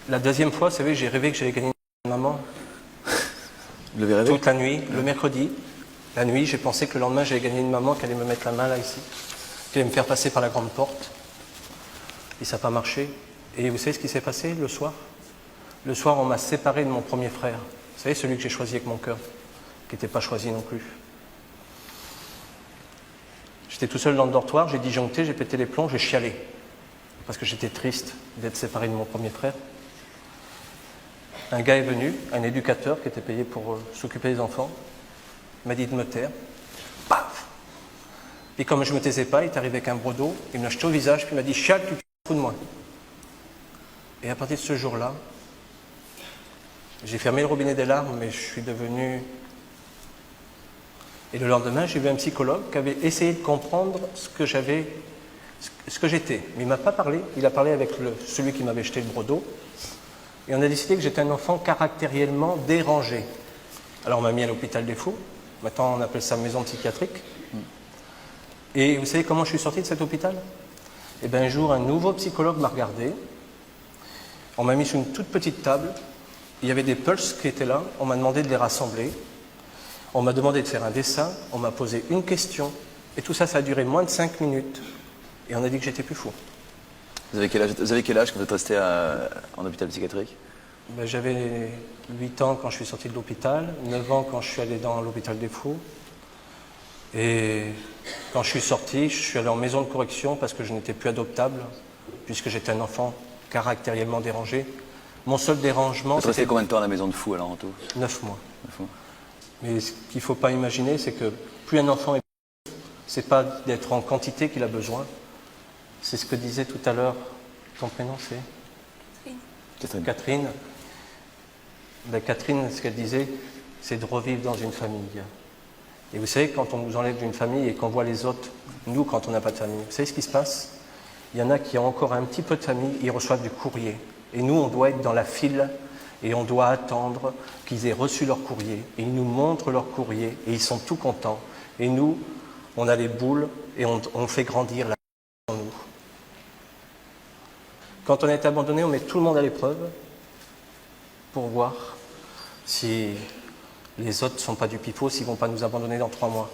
La deuxième fois, vous savez, j'ai rêvé que j'allais gagner une maman. Vous l'avez rêvé? Toute la nuit, le mercredi. La nuit, j'ai pensé que le lendemain, j'allais gagner une maman qui allait me mettre la main là, ici. Qui allait me faire passer par la grande porte. Et ça n'a pas marché. Et vous savez ce qui s'est passé le soir? Le soir, on m'a séparé de mon premier frère. Vous savez, celui que j'ai choisi avec mon cœur, qui n'était pas choisi non plus. J'étais tout seul dans le dortoir, j'ai disjoncté, j'ai pété les plombs, j'ai chialé. Parce que j'étais triste d'être séparé de mon premier frère. Un gars est venu, un éducateur qui était payé pour s'occuper des enfants, m'a dit de me taire. Paf! Et comme je ne me taisais pas, il est arrivé avec un broc d'eau, il me l'a jeté au visage, puis il m'a dit « Chiale, tu te fous de moi ». Et à partir de ce jour-là, j'ai fermé le robinet des larmes, mais je suis devenu... Et le lendemain, j'ai vu un psychologue qui avait essayé de comprendre ce que j'étais. Mais il ne m'a pas parlé, il a parlé avec celui qui m'avait jeté le broc d'eau. Et on a décidé que j'étais un enfant caractériellement dérangé. Alors on m'a mis à l'hôpital des fous. Maintenant on appelle ça maison psychiatrique. Et vous savez comment je suis sorti de cet hôpital? Eh bien un jour, un nouveau psychologue m'a regardé. On m'a mis sur une toute petite table. Il y avait des pulses qui étaient là. On m'a demandé de les rassembler. On m'a demandé de faire un dessin. On m'a posé une question. Et tout ça, ça a duré moins de 5 minutes. Et on a dit que j'étais plus fou. Vous avez quel âge quand vous êtes resté en hôpital psychiatrique? Ben, j'avais 8 ans quand je suis sorti de l'hôpital, 9 ans quand je suis allé dans l'hôpital des fous. Et quand je suis sorti, je suis allé en maison de correction parce que je n'étais plus adoptable, puisque j'étais un enfant caractériellement dérangé. Mon seul dérangement, vous êtes resté c'était combien de temps à la maison de fous alors en tout? 9 mois. 9 mois. Mais ce qu'il ne faut pas imaginer, c'est que plus un enfant est... c'est pas d'être en quantité qu'il a besoin. C'est ce que disait tout à l'heure, ton prénom c'est Catherine. Ben, Catherine, ce qu'elle disait, c'est de revivre dans une famille. Et vous savez, quand on vous enlève d'une famille et qu'on voit les autres, nous, quand on n'a pas de famille, vous savez ce qui se passe? Il y en a qui ont encore un petit peu de famille, ils reçoivent du courrier. Et nous, on doit être dans la file et on doit attendre qu'ils aient reçu leur courrier. Et ils nous montrent leur courrier et ils sont tout contents. Et nous, on a les boules et on fait grandir la en nous. Quand on est abandonné, on met tout le monde à l'épreuve pour voir si les autres ne sont pas du pipeau, s'ils ne vont pas nous abandonner dans 3 mois.